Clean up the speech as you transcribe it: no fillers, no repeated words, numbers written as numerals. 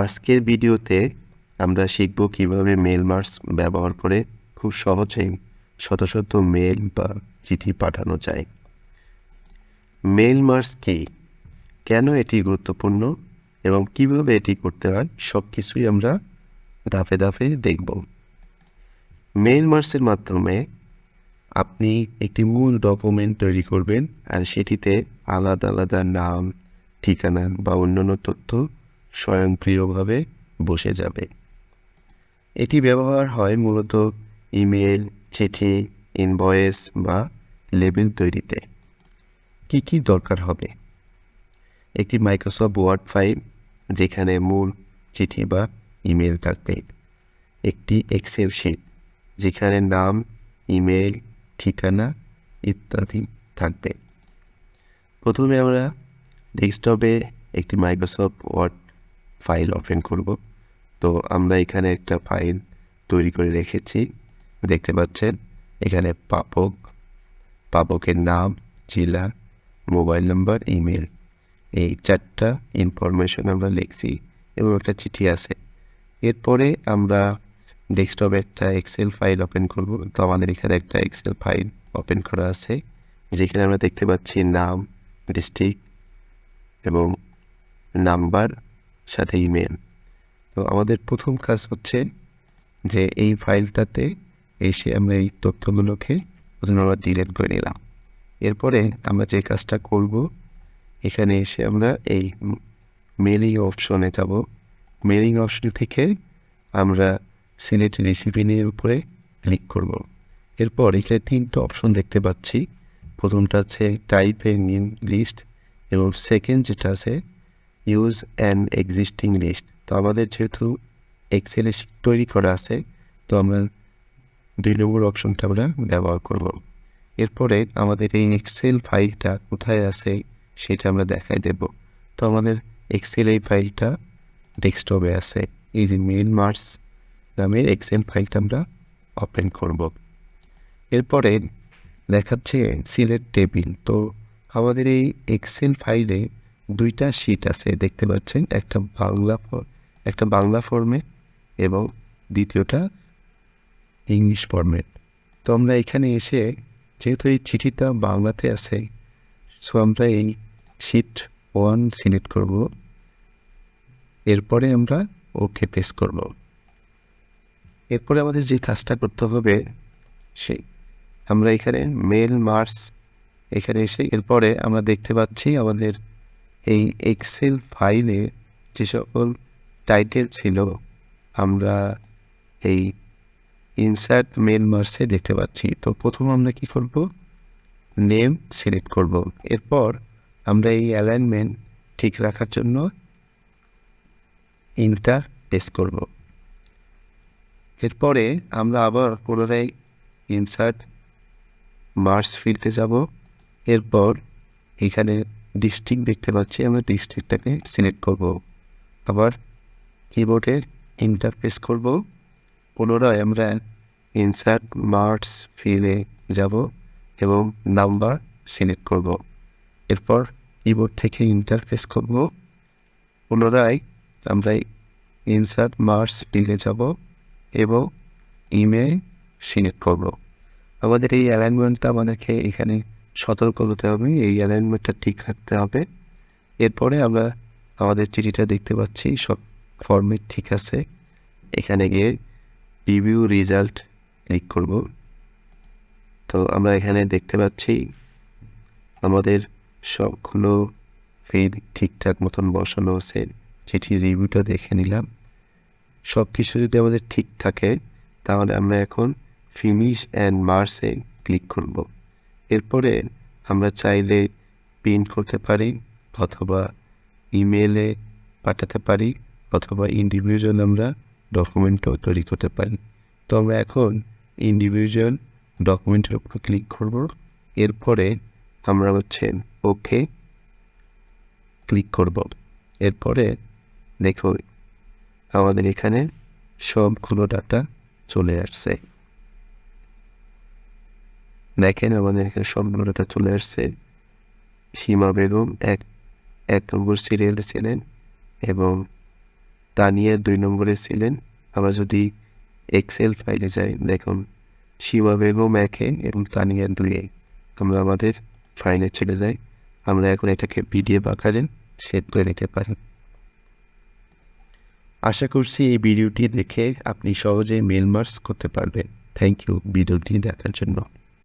আজকের ভিডিওতে আমরা শিখব কিভাবে মেল মার্কস ব্যবহার করে খুব সহজেই শত শত মেল বা চিঠি পাঠানো যায়। মেল মার্কস কি, কেন এটি গুরুত্বপূর্ণ এবং কিভাবে এটি করতে হয় সব কিছুই আমরা ধাপে ধাপে দেখব। মেল মার্কসের মাধ্যমে আপনি একটি মূল ডকুমেন্ট তৈরি করবেন আর সেটিতে আলাদা আলাদা নাম, ঠিকানা বা অন্যান্য তথ্য স্বয়ংক্রিয়ভাবে বসে যাবে। এটি ব্যবহার হয় মূলত ইমেল, চিঠি, ইনভয়েস বা লেবেল তৈরিতে। কি কি দরকার হবে? একটি মাইক্রোসফট ওয়ার্ড ফাইল যেখানে মূল চিঠি বা ইমেল থাকবে। একটি এক্সেল শিট যেখানে নাম, ইমেল, ঠিকানা ইত্যাদি থাকবে। প্রথমে আমরা ডেস্কটপে একটি মাইক্রোসফট ওয়ার্ড ফাইল ওপেন করব। তো আমরা এখানে একটা ফাইল তৈরি করে রেখেছি, দেখতে পাচ্ছেন। এখানে পাবকের নাম, জেলা, মোবাইল নাম্বার, ইমেল, এই 4টা ইনফরমেশন আমরা লিখছি এবং একটা চিঠি আছে। এরপরে আমরা ডেস্কটপে একটা এক্সেল ফাইল ওপেন করব। তো আমাদের এখানে একটা এক্সেল ফাইল ওপেন করা আছে, যেখানে আমরা দেখতে পাচ্ছি নাম, ডিস্ট্রিক্ট এবং নাম্বার সাথে ইমেল। তো আমাদের প্রথম কাজ হচ্ছে যে এই ফাইলটাতে এসে আমরা এই তথ্যগুলোকে প্রথমে আমরা ডিলিট করে নিলাম। এরপরে আমরা যে কাজটা করব, এখানে এসে আমরা এই মেলিং অপশনে যাব। মেলিং অপশন থেকে আমরা সিলেক্ট রেসিপিনের উপরে ক্লিক করব। এরপর এখানে 3টা অপশন দেখতে পাচ্ছি। প্রথমটা আছে টাইপ এ নিউ লিস্ট এবং সেকেন্ড যেটা আছে ইউজ অ্যান এক্সিস্টিং লিস্ট। তো আমাদের যেহেতু এক্সেলে তৈরি করা আছে, তো আমরা 2 নম্বর অপশনটা আমরা ব্যবহার করব। এরপরে আমাদের এই এক্সেল ফাইলটা কোথায় আছে সেটা আমরা দেখাই দেব। তো আমাদের এক্সেল এই ফাইলটা ডেস্কটপে আছে। এই যে মেল মার্কস নামের এক্সেল ফাইলটা আমরা ওপেন করব। এরপরে দেখাচ্ছে সিলেক্ট টেবিল। তো আমাদের এই এক্সেল ফাইলে 2টা শিট আছে, দেখতে পাচ্ছেন। একটা বাংলা ফর্মে এবং দ্বিতীয়টা ইংলিশ ফর্মেট। তো আমরা এখানে এসে যেহেতু এই চিঠিটা বাংলাতে আছে, সো আমরা এই শিট 1 সিলেক্ট করব। এরপরে আমরা ওকে প্রেস করব। এরপরে আমাদের যে কাজটা করতে হবে সেই আমরা এখানে মেল মার্কস এখানে এসে এরপরে আমরা দেখতে পাচ্ছি আমাদের এই এক্সেল ফাইলে যে সকল টাইটেল ছিল আমরা এই ইনসার্ট মেল মার্কসে দেখতে পাচ্ছি। তো প্রথম আমরা কি করব, নেম সিলেক্ট করব। এরপর আমরা এই অ্যালাইনমেন্ট ঠিক রাখার জন্য ইন্টার প্রেস করব। এরপরে আমরা আবার পুনরায় ইনসার্ট মার্কস ফিল্ডে যাব। এরপর এখানে ডিস্ট্রিক্ট দেখতে পাচ্ছি, আমরা ডিস্ট্রিক্টটাকে সিলেক্ট করব। আবার কিবোর্ডের ইন্টার প্রেস করব। পুনরায় আমরা ইনসার্ট মার্কস ফিল্ডে যাব এবং নাম্বার সিলেক্ট করব। এরপর কিবোর্ড থেকে ইন্টার প্রেস করব। পুনরায় আমরা ইনসার্ট মার্কস ফিল্ডে যাব এবং ইমেল সিলেক্ট করব। আমাদের এই অ্যালাইনমেন্টটা আমাদেরকে এখানে সতর্ক হতে হবে, এই অ্যালাইনমেন্টটা ঠিক রাখতে হবে। এরপরে আমরা আমাদের চিঠিটা দেখতে পাচ্ছি, সব ফরম্যাট ঠিক আছে। এখানে গিয়ে রিভিউ রেজাল্ট ক্লিক করব। তো আমরা এখানে দেখতে পাচ্ছি আমাদের সবগুলো ফিল্ড ঠিকঠাক মতন বসানো আছে। চিঠির রিভিউটা দেখে নিলাম। সব কিছু যদি আমাদের ঠিক থাকে তাহলে আমরা এখন ফিনিশ অ্যান্ড মার্কসে ক্লিক করব। এরপরে আমরা চাইলে প্রিন্ট করতে পারি অথবা ইমেলে পাঠাতে পারি অথবা ইন্ডিভিজুয়াল আমরা ডকুমেন্টও তৈরি করতে পারি। তো আমরা এখন ইন্ডিভিজুয়াল ডকুমেন্টের উপর ক্লিক করব। এরপরে আমরা ওকে ক্লিক করব। এরপরে দেখো আমাদের এখানে সবগুলো ডাটা চলে আসছে। দেখেন আমাদের এখানে সবগুলো ডাটা চলে আসছে। সীমা বেগম এক নম্বর সিরিয়ালে ছিলেন এবং তানিয়া 2 নম্বরে ছিলেন। আমরা যদি এক্সেল ফাইলে যাই, দেখুন সীমা বেগম 1-এ এবং তানিয়া 2-এ। আমরা আমাদের ফাইলে চলে যাই। আমরা এখন এটাকে পিডিএফ আকারে সেভ করে নিতে পারি। আশা করছি এই ভিডিওটি দেখে আপনি সহজেই মেল মার্জ করতে পারবেন। থ্যাংক ইউ ভিডিওটি দেখার জন্য।